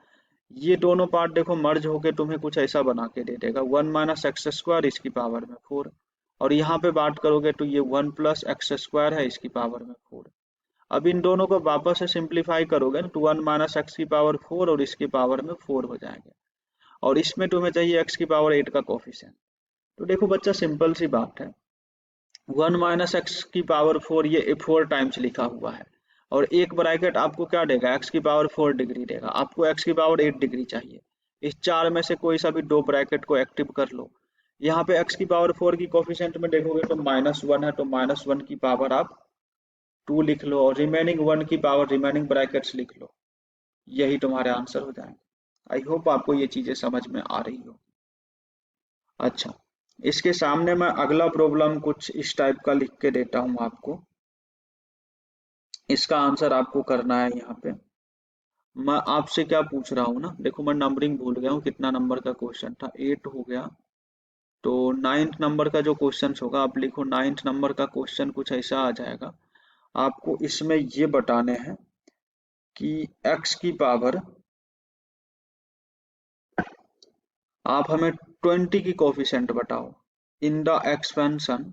ये दोनों पार्ट देखो मर्ज होके तुम्हें कुछ ऐसा बना के दे देगा, 1 - x² इसकी पावर में 4, और यहाँ पे बात करोगे तो ये 1 + x² है इसकी पावर में 4। अब इन दोनों को वापस से सिंप्लीफाई करोगे ना तो 1 - x की पावर 4 और इसकी पावर में 4 हो जाएंगे, और इसमें तुम्हें चाहिए x की पावर 8 का कोफिशिएंट। तो देखो बच्चा सिंपल सी बात है, 1 - x⁴ ये 4 टाइम्स लिखा हुआ है और एक ब्रैकेट आपको क्या देगा, x⁴ डिग्री देगा। आपको x⁴ 8 डिग्री चाहिए। इस चार में से कोई सा भी दो ब्रैकेट को एक्टिव कर लो। यहाँ पे x⁴ की कोफिशिएंट में देखोगे तो -1 है, तो -1 की पावर आप 2 लिख लो और रिमेनिंग 1 की पावर रिमेनिंग ब्रैकेट्स लिख लो। यही तुम्हारे आंसर हो जाएंगे। आई होप आपको ये चीजें समझ में आ रही हो। अच्छा, इसके सामने मैं अगला प्रॉब्लम कुछ इस टाइप का लिख के देता हूं आपको। इसका आंसर आपको करना है। यहाँ पे मैं आपसे क्या पूछ रहा हूँ ना, देखो मैं नंबरिंग भूल गया हूँ, कितना नंबर का क्वेश्चन था, 8 हो गया। तो 9th नंबर का जो क्वेश्चन होगा आप लिखो, 9th नंबर का क्वेश्चन कुछ ऐसा आ जाएगा। आपको इसमें ये बताने हैं कि x की पावर, आप हमें 20 की कोफिशिएंट बताओ इन द एक्सपेंशन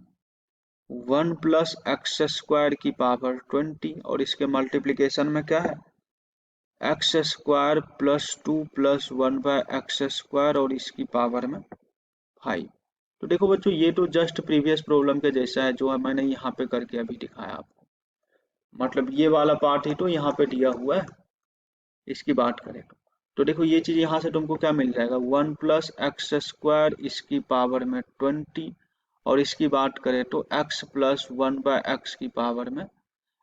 1 + x² की पावर 20, और इसके मल्टीप्लिकेशन में क्या है, x² + 2 + 1/x², और इसकी पावर में 5। तो देखो बच्चों ये तो जस्ट प्रीवियस प्रॉब्लम के जैसा है जो मैंने यहाँ पे करके अभी दिखाया आपको। मतलब ये वाला पार्ट ही तो यहाँ पे दिया हुआ है। इसकी बात करें तो देखो ये चीज यहाँ से तुमको क्या मिल जाएगा, 1 + x² इसकी पावर में 20, और इसकी बात करें तो x + 1/x की पावर में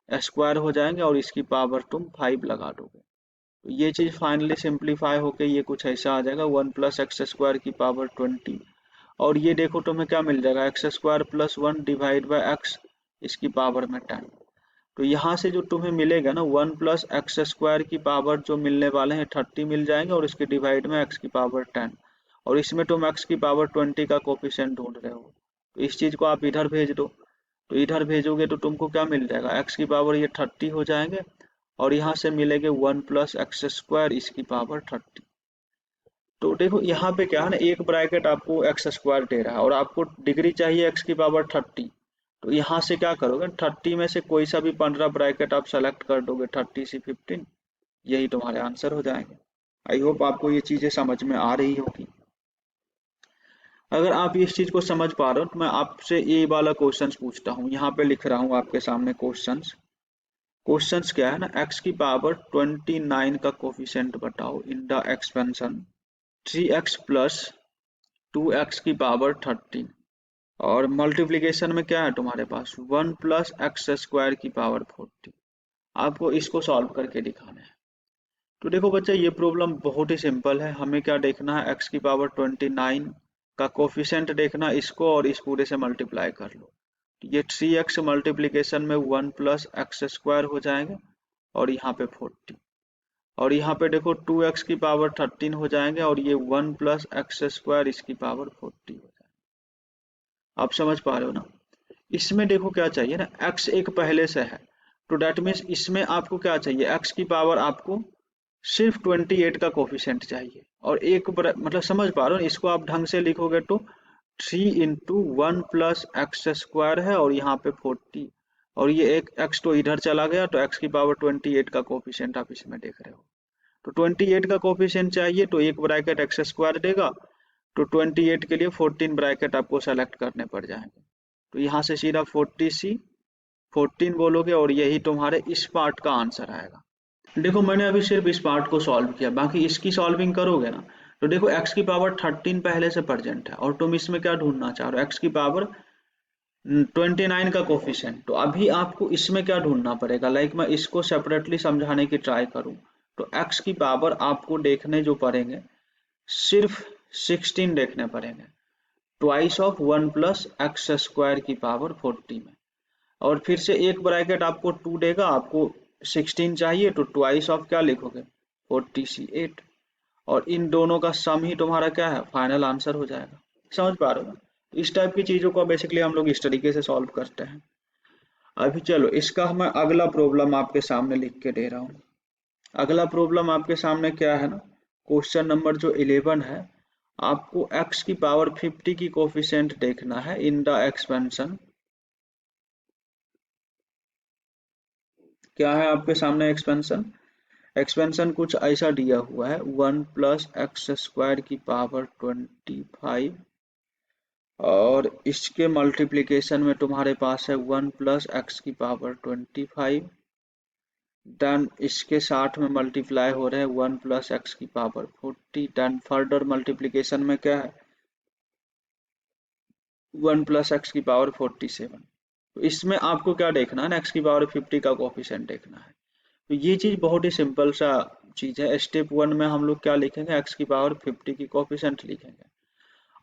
स्क्वायर हो जाएंगे, और इसकी पावर तुम 5 लगा दोगे। तो ये चीज फाइनली सिंप्लीफाई होके ये कुछ ऐसा आ जाएगा, 1 + x² की पावर 20, और ये देखो तुम्हें क्या मिल जाएगा, x² + 1 / x इसकी पावर में 10। तो यहाँ से जो तुम्हें मिलेगा ना, 1 + x² की पावर जो मिलने वाले हैं 30 मिल जाएंगे, और इसके डिवाइड में x की पावर 10, और इसमें तुम x की पावर 20 का कोफिशिएंट ढूंढ रहे हो। तो इस चीज को आप इधर भेज दो। तो इधर भेजोगे तो तुमको क्या मिल जाएगा, x की पावर ये 30 हो जाएंगे, और यहाँ से मिलेंगे 1 + x² इसकी पावर 30। तो देखो यहाँ पे क्या है ना, एक ब्रैकेट आपको x² दे रहा है और आपको डिग्री चाहिए x की पावर 30। तो यहाँ से क्या करोगे, 30 में से कोई सा भी 15 ब्रैकेट आप सेलेक्ट कर दोगे, 30 से 15, यही तुम्हारे आंसर हो जाएंगे। आई होप आपको ये चीजें समझ में आ रही होगी। अगर आप इस चीज को समझ पा रहे हो तो मैं आपसे ये वाला क्वेश्चंस पूछता हूँ। यहाँ पे लिख रहा हूँ आपके सामने क्वेश्चंस। क्वेश्चंस क्या है ना, x की पावर 29 का कोफिशिएंट बताओ in the expansion 3x + 2x की पावर 13, और मल्टीप्लिकेशन में क्या है तुम्हारे पास, 1 + x² की पावर 40। आपको इसको सॉल्व करके दिखाना है। तो देखो बच्चा ये प्रॉब्लम बहुत ही सिंपल है। हमें क्या देखना है, x की पावर 29 का कोफिशिएंट देखना, इसको और इस पूरे से मल्टीप्लाई कर लो। तो ये 3x मल्टीप्लिकेशन में 1 + x² हो जाएंगे, और यहाँ पे 40, और यहाँ पे देखो 2x की पावर 13 हो जाएंगे, और ये 1 + x² इसकी पावर 40 हो जाएगा। आप समझ पा रहे हो ना। इसमें देखो क्या चाहिए ना, x एक पहले से है, तो डेट मीन्स इसमें आपको क्या चाहिए, x की पावर आपको सिर्फ 28 का कोफिशिएंट चाहिए। और एक मतलब समझ पा रहे हो, इसको आप ढंग से लिखोगे तो 3 × 1 + x² है, और यहाँ पे 40, और ये एक x तो इधर चला गया, तो x की पावर 28 का कोफिशिएंट आप इसमें देख रहे हो। तो 28 का कोफिशिएंट चाहिए तो एक ब्रैकेट x² देगा, तो 28 के लिए 14 ब्रैकेट आपको सेलेक्ट करने पड़ जाएंगे। तो यहाँ से सीधा 40C 14 बोलोगे, और यही तुम्हारे इस पार्ट का आंसर आएगा। देखो मैंने अभी सिर्फ इस पार्ट को सॉल्व किया, बाकी इसकी सॉल्विंग करोगे ना, तो देखो x की पावर 13 पहले से प्रेजेंट है, और तुम इसमें क्या ढूंढना चाह रहे हो, x की पावर 29 का कोफिशिएंट। तो अभी आपको इसमें क्या ढूंढना पड़ेगा, लाइक मैं इसको सेपरेटली समझाने की ट्राई करूं, तो x की पावर आपको देखने जो पड़ेंगे सिर्फ 16 देखने पड़ेंगे, ट्वाइस ऑफ 1 + x² की पावर 40 में। और फिर से एक ब्रैकेट आपको 2 देगा, आपको 16 चाहिए, तो ट्वाइस ऑफ क्या लिखोगे, 40C8, और इन दोनों का सम ही तुम्हारा क्या है, फाइनल आंसर हो जाएगा। समझ पा रहे हो ना। इस टाइप की चीजों को बेसिकली हम लोग इस तरीके से सॉल्व करते हैं। अभी चलो इसका मैं अगला प्रॉब्लम आपके सामने लिख के दे रहा हूँ। अगला प्रॉब्लम आपके सामने क्या है ना, क्वेश्चन नंबर जो 11 है, आपको x की पावर 50 की कोफिशिएंट देखना है इन द एक्सपेंशन। क्या है आपके सामने एक्सपेंशन, एक्सपेंशन कुछ ऐसा दिया हुआ है, 1 + x² की पावर 25 और इसके मल्टीप्लिकेशन में तुम्हारे पास है 1 प्लस एक्स की पावर 25, डन। इसके साथ में मल्टीप्लाई हो रहे हैं 1 प्लस एक्स की पावर 40, डन। फर्दर मल्टीप्लिकेशन में क्या है 1 प्लस एक्स की पावर 47। तो इसमें आपको क्या देखना है ना, एक्स की पावर 50 का कोफिशिएंट देखना है। तो ये चीज बहुत ही सिंपल सा चीज है। स्टेप 1 में हम लोग क्या लिखेंगे, एक्स की पावर 50 की कोफिशिएंट लिखेंगे।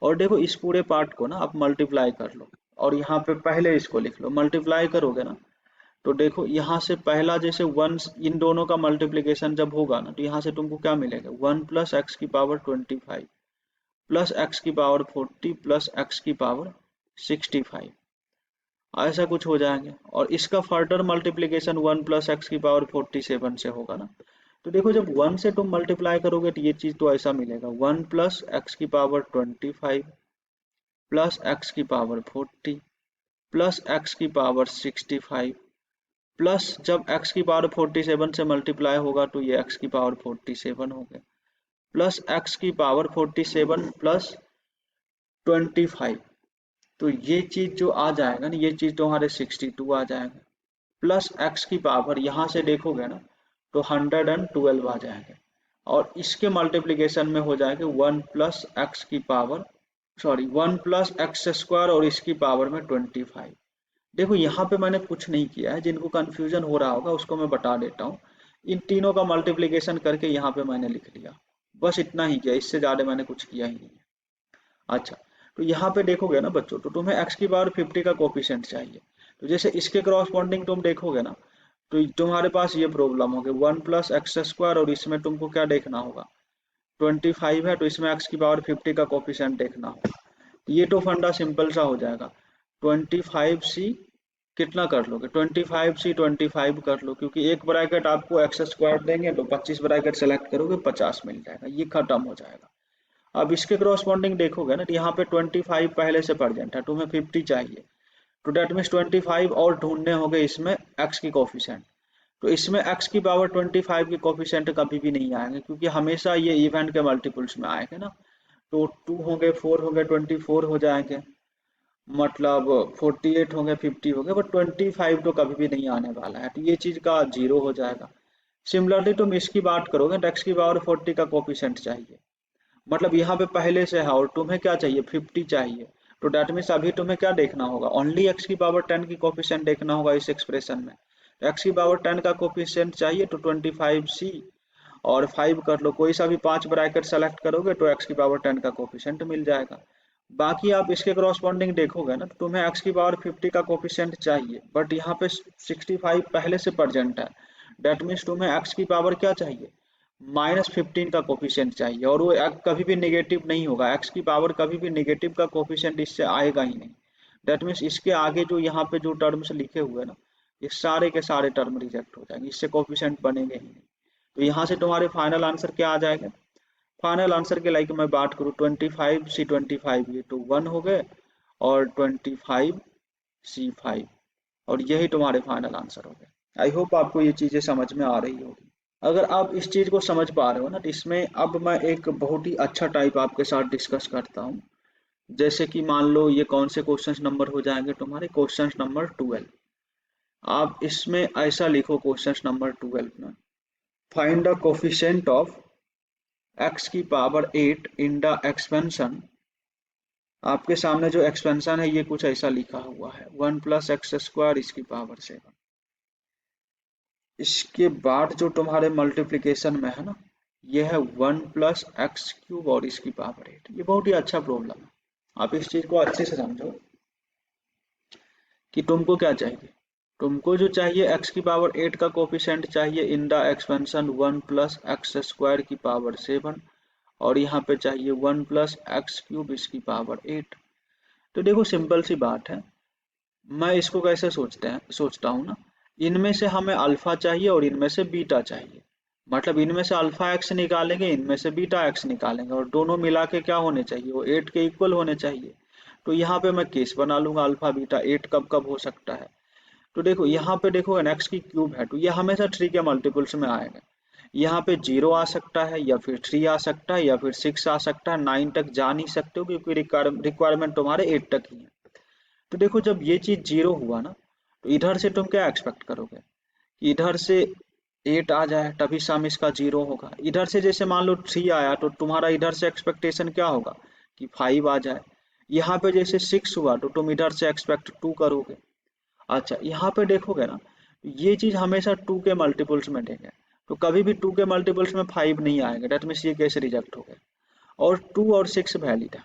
और देखो इस पूरे पार्ट को ना आप मल्टीप्लाई कर लो, और यहाँ पे पहले इसको लिख लो। मल्टीप्लाई करोगे ना तो देखो यहाँ से पहला जैसे वन, इन दोनों का मल्टीप्लिकेशन जब होगा ना तो यहाँ से तुमको क्या मिलेगा, 1 प्लस एक्स की पावर 25 प्लस एक्स की पावर 40 प्लस एक्स की पावर 65, ऐसा कुछ हो जाएंगे। और इसका फर्दर मल्टीप्लिकेशन 1 प्लस एक्स की पावर 47 से होगा ना। तो देखो जब 1 से तुम मल्टीप्लाई करोगे तो ये चीज तो ऐसा मिलेगा, 1 प्लस एक्स की पावर 25 प्लस एक्स की पावर 40 प्लस एक्स की पावर 65 प्लस जब x की पावर 47 से मल्टीप्लाई होगा तो ये x की पावर 47 हो गया, प्लस x की पावर 47 प्लस 25। तो ये चीज जो आ जाएगा ना, ये चीज तुम्हारे 62 आ जाएगा, प्लस x की पावर यहाँ से देखोगे ना तो 112 आ जाएंगे। और इसके मल्टीप्लिकेशन में हो जाएगा 1 प्लस एक्स की power, sorry 1 plus x square और इसकी पावर में 25। देखो यहाँ पे मैंने कुछ नहीं किया है, जिनको कंफ्यूजन हो रहा होगा उसको मैं बता देता हूँ। इन तीनों का मल्टीप्लिकेशन करके यहाँ पे मैंने लिख लिया, बस इतना ही किया, इससे ज्यादा मैंने कुछ किया ही नहीं है। अच्छा, तो यहाँ पे देखोगे ना बच्चों, तो तुम्हें x की पावर 50 का कोफिशिएंट चाहिए। तो जैसे इसके क्रॉसपॉन्डिंग तुम देखोगे ना तो तुम्हारे पास ये प्रॉब्लम होगी, 1 प्लस एक्स स्क्वायर और इसमें तुमको क्या देखना होगा, 25 है तो इसमें x की पावर 50 का कोफिशिएंट देखना होगा। ये तो फंडा सिंपल सा हो जाएगा, 25c कितना कर लोगे, 25c 25 कर लो, क्योंकि एक ब्रैकेट आपको एक्स स्क्वायर देंगे तो 25 ब्रैकेट सेलेक्ट करोगे 50 मिल जाएगा, ये खत्म हो जाएगा। अब इसके क्रॉसपॉन्डिंग देखोगे ना तो यहाँ पे 25 पहले से प्रेजेंट है, तुम्हें 50 चाहिए, तो डेट मीन्स 25 और ढूंढने होंगे इसमें x की कोफिशिएंट। तो इसमें x की पावर 25 के कोफिशिएंट कभी भी नहीं आएंगे, क्योंकि हमेशा ये इवेंट के मल्टीपल्स में आएंगे ना। तो 2 होंगे, 4 होंगे, 24 हो जाएंगे, मतलब 48 हो गए, 50 हो गए, बट 25 तो कभी भी नहीं आने वाला है, तो ये चीज का जीरो हो जाएगा। सिमिलरली तुम इसकी बात करोगे तो x की पावर 40 का कोफिशिएंट चाहिए, मतलब यहाँ पे पहले से है और तुम्हें क्या चाहिए 50 चाहिए। तो डेट मीन्स अभी तुम्हें क्या देखना होगा, ओनली x की पावर 10 की कोफिशिएंट देखना होगा इस एक्सप्रेशन में। तो x की पावर 10 का कोफिशिएंट चाहिए तो 25c और 5 कर लो, कोई सा भी 5 ब्रैकेट सेलेक्ट करोगे तो x की पावर 10 का कोफिशिएंट मिल जाएगा। बाकी आप इसके करॉस्पॉन्डिंग देखोगे ना तो तुम्हें x की पावर 50 का कोफिशिएंट चाहिए, बट यहाँ पे 65 पहले से प्रेजेंट है। डेट मीन्स तुम्हें x की पावर क्या चाहिए, -15 का कोफिशिएंट चाहिए, और वो कभी भी नेगेटिव नहीं होगा, x की पावर कभी भी नेगेटिव का कोफिशिएंट इससे आएगा ही नहीं। डेट मीन्स इसके आगे जो यहाँ पे जो टर्म्स लिखे हुए ना, ये सारे के सारे टर्म रिजेक्ट हो जाएंगे, इससे कोफिशिएंट बनेंगे ही नहीं। तो यहाँ से तुम्हारे फाइनल आंसर क्या आ जाएगा, फाइनल आंसर के लाइक मैं बात करूँ 25c 25, ये तो 1 हो गए, और 25c 5, और यही तुम्हारे फाइनल आंसर हो गए। आई होप आपको ये चीजें समझ में आ रही होगी। अगर आप इस चीज को समझ पा रहे हो ना तो इसमें अब मैं एक बहुत ही अच्छा टाइप आपके साथ डिस्कस करता हूँ। जैसे कि मान लो ये कौन से क्वेश्चन नंबर हो जाएंगे तुम्हारे, क्वेश्चन नंबर 12। आप इसमें ऐसा लिखो क्वेश्चन नंबर 12 में, find the coefficient of x की पावर 8 इन द एक्सपेंशन। आपके सामने जो एक्सपेंशन है ये कुछ ऐसा लिखा हुआ है, 1 प्लस एक्स स्क्वायर इसकी पावर 7। इसके बाद जो तुम्हारे मल्टीप्लिकेशन में है ना, ये है 1 प्लस एक्स क्यूब और इसकी पावर 8। ये बहुत ही अच्छा प्रॉब्लम है, आप इस चीज को अच्छे से समझो कि तुमको क्या चाहिए। तुमको जो चाहिए x की पावर 8 का कोफिशिएंट चाहिए इन the expansion 1 plus x square की पावर 7, और यहाँ पे चाहिए 1 प्लस एक्स क्यूब इसकी पावर 8। तो देखो सिंपल सी बात है, मैं इसको कैसे सोचता हूँ ना, इनमें से हमें अल्फा चाहिए और इनमें से बीटा चाहिए। मतलब इनमें से अल्फा एक्स निकालेंगे, इनमें से बीटा एक्स निकालेंगे, और दोनों मिला के क्या होने चाहिए, वो 8 के इक्वल होने चाहिए। तो यहाँ पे मैं केस बना लूंगा अल्फा बीटा 8 कब कब हो सकता है। तो देखो यहाँ पे देखो एक्स की क्यूब है तो ये हमेशा 3 के मल्टीपल्स में आएगा। यहाँ पे 0 आ सकता है या फिर 3 आ सकता है या फिर 6 आ सकता है, 9 तक जा नहीं सकते हो क्योंकि रिक्वायरमेंट तुम्हारे 8 तक ही है। तो देखो जब ये चीज 0 हुआ ना, तो इधर से तुम क्या एक्सपेक्ट करोगे, इधर से 8 आ जाए तभी सम इसका 0 होगा। इधर से जैसे मान लो 3 आया तो तुम्हारा इधर से एक्सपेक्टेशन क्या होगा कि 5 आ जाए। यहाँ पे जैसे 6 हुआ तो तुम इधर से एक्सपेक्ट 2 करोगे। अच्छा यहाँ पे देखोगे ना, ये चीज हमेशा 2 के मल्टीपल्स में देंगे, तो कभी भी 2 के मल्टीपल्स में 5 नहीं आएंगे, डेट मीन्स ये केस रिजेक्ट हो गया। और 2 और 6 वैलिड है।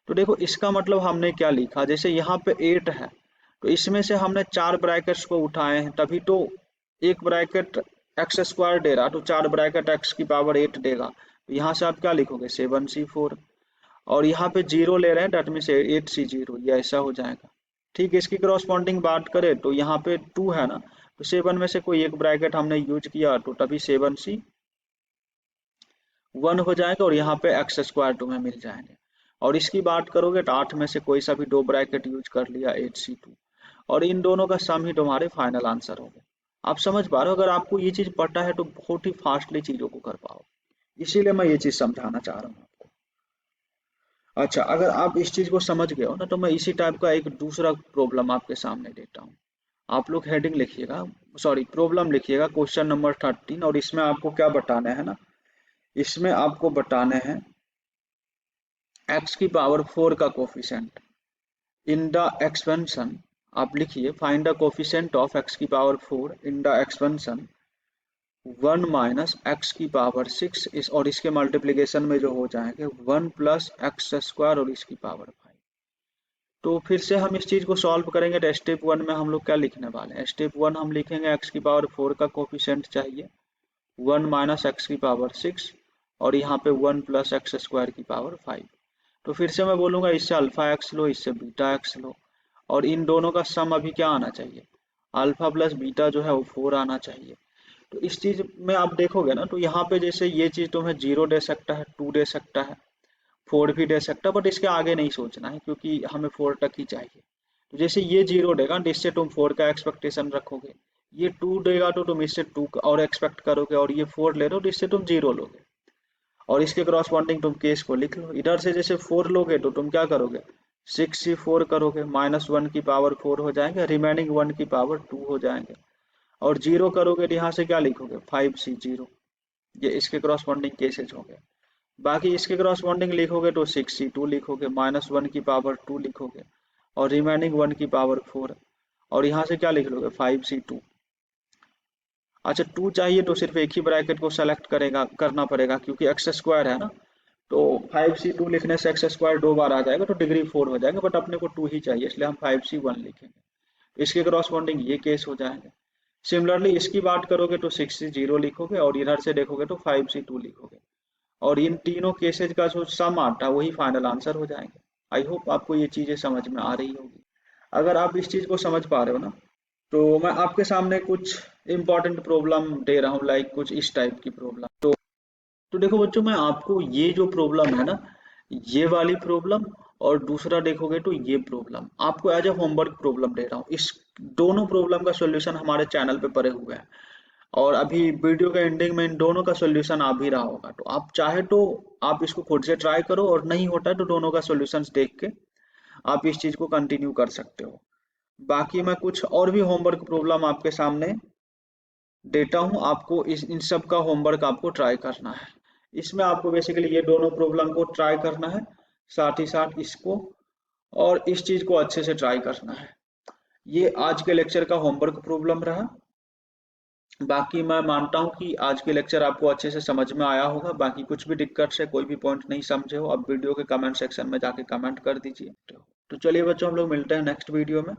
तो देखो इसका मतलब हमने क्या लिखा, जैसे यहाँ पे 8 है तो इसमें से हमने 4 ब्रैकेट्स को उठाए हैं, तभी तो एक ब्रैकेट एक्स स्क्वायर दे रहा तो 4 ब्रैकेट एक्स की पावर 8 देगा। तो यहाँ से आप क्या लिखोगे 7c4। और यहाँ पे 0 ले रहे हैं, डेट मीन्स 8c0, ये ऐसा हो जाएगा। ठीक है, इसकी क्रॉसपॉन्डिंग बात करें तो यहाँ पे 2 है ना, तो 7 में से कोई एक ब्रैकेट हमने यूज किया तो तभी 7c1 हो जाएगा और यहाँ पे एक्स स्क्वायर तुम्हें मिल जाएंगे। और इसकी बात करोगे तो 8 में से कोई सा भी 2 ब्रैकेट यूज कर लिया 8c2, और इन दोनों का सम ही तुम्हारे फाइनल आंसर हो गया। आप समझ पा रहे हो, अगर आपको ये चीज पता है तो बहुत ही फास्टली चीजों को कर पाओ, इसीलिए मैं ये चीज समझाना चाह रहा हूँ आपको। अच्छा अगर आप इस चीज को समझ गए हो ना, तो मैं इसी टाइप का एक दूसरा प्रॉब्लम आपके सामने देता हूँ। आप लोग हेडिंग लिखिएगा, सॉरी प्रॉब्लम लिखिएगा, क्वेश्चन नंबर 13, और इसमें आपको क्या बताना है ना, इसमें आपको बताने हैं x की पावर 4 का कोफिशिएंट इन द एक्सपेंशन। आप लिखिए find the coefficient of x की power 4 in the expansion 1 minus x की पावर 6 इस, और इसके मल्टीप्लीकेशन में जो हो जाएंगे 1 प्लस एक्स स्क्वायर और इसकी पावर 5। तो फिर से हम इस चीज को सॉल्व करेंगे तो स्टेप 1 में हम लोग क्या लिखने वाले हैं, स्टेप 1 हम लिखेंगे x की पावर 4 का कोफिशिएंट चाहिए 1 माइनस एक्स की पावर 6 और यहाँ पे 1 प्लस एक्स स्क्वायर की पावर 5। तो फिर से मैं बोलूंगा इससे अल्फा एक्स लो, इससे बीटा एक्स लो, और इन दोनों का सम अभी क्या आना चाहिए, अल्फा प्लस बीटा जो है वो 4 आना चाहिए। तो इस चीज में आप देखोगे ना, तो यहाँ पे जैसे ये चीज तुम्हें 0 दे सकता है, 2 दे सकता है, 4 भी दे सकता है, बट इसके आगे नहीं सोचना है क्योंकि हमें 4 तक ही चाहिए। तो जैसे ये 0 देगा जिससे तुम 4 का एक्सपेक्टेशन रखोगे, ये 2 देगा तो तुम इससे 2 और एक्सपेक्ट करोगे, और ये 4 ले रहे हो तो इससे तुम 0 लोगे। और इसके क्रॉसपॉन्डिंग तुम केस को लिख लो, इधर से जैसे 4 लोगे तो तुम क्या करोगे 6c4 करोगे, माइनस 1 की पावर 4 हो जाएंगे, रिमेनिंग 1 की पावर 2 हो जाएंगे। और 0 करोगे तो यहाँ से क्या लिखोगे 5c0, ये इसके क्रॉसपॉन्डिंग केसेज हो गए। बाकी इसके क्रॉसपॉन्डिंग लिखोगे तो 6c2 लिखोगे, माइनस 1 की पावर 2 लिखोगे और रिमेनिंग 1 की पावर 4, और यहाँ से क्या लिख लोगे 5c2। अच्छा 2 चाहिए तो सिर्फ एक ही ब्रैकेट को सेलेक्ट करेगा करना पड़ेगा क्योंकि एक्स स्क्वायर है ना, तो 5c2 लिखने से एक्स स्क्वायर 2 बार आ जाएगा तो डिग्री 4 हो जाएगा, बट अपने को 2 ही चाहिए इसलिए हम 5c1 लिखेंगे। इसके क्रॉसपॉन्डिंग ये केस हो जाएंगे। सिमिलरली इसकी बात करोगे तो 6c0 लिखोगे और इधर से देखोगे तो 5c2 लिखोगे, और इन तीनों केसेज का जो सम आता है वही फाइनल आंसर हो जाएंगे। आई होप आपको ये चीजें समझ में आ रही होगी। अगर आप इस चीज को समझ पा रहे हो ना, तो मैं आपके सामने कुछ इम्पोर्टेंट प्रॉब्लम दे रहा हूँ, लाइक कुछ इस टाइप की प्रॉब्लम। तो देखो बच्चों, मैं आपको ये जो प्रॉब्लम है ना, ये वाली प्रॉब्लम, और दूसरा देखोगे तो ये प्रॉब्लम आपको एज ए होमवर्क प्रॉब्लम दे रहा हूँ। इस दोनों प्रॉब्लम का सॉल्यूशन हमारे चैनल पे पड़े हुए हैं, और अभी वीडियो के एंडिंग में इन दोनों का सॉल्यूशन आ भी रहा होगा, तो आप चाहे तो आप इसको खुद से ट्राई करो, और नहीं होता है तो दोनों का सॉल्यूशंस देख के आप इस चीज को कंटिन्यू कर सकते हो। बाकी मैं कुछ और भी होमवर्क प्रॉब्लम आपके सामने देता हूँ, आपको इस इन सब का होमवर्क आपको ट्राई करना है। इसमें आपको बेसिकली ये दोनों प्रॉब्लम को ट्राई करना है, साथ ही साथ इसको और इस चीज को अच्छे से ट्राई करना है। ये आज के लेक्चर का होमवर्क प्रॉब्लम रहा। बाकी मैं मानता हूँ कि आज के लेक्चर आपको अच्छे से समझ में आया होगा। बाकी कुछ भी दिक्कत से कोई भी पॉइंट नहीं समझे हो, अब वीडियो के कमेंट सेक्शन में जाके कमेंट कर दीजिए। तो चलिए बच्चों, हम लोग मिलते हैं नेक्स्ट वीडियो में।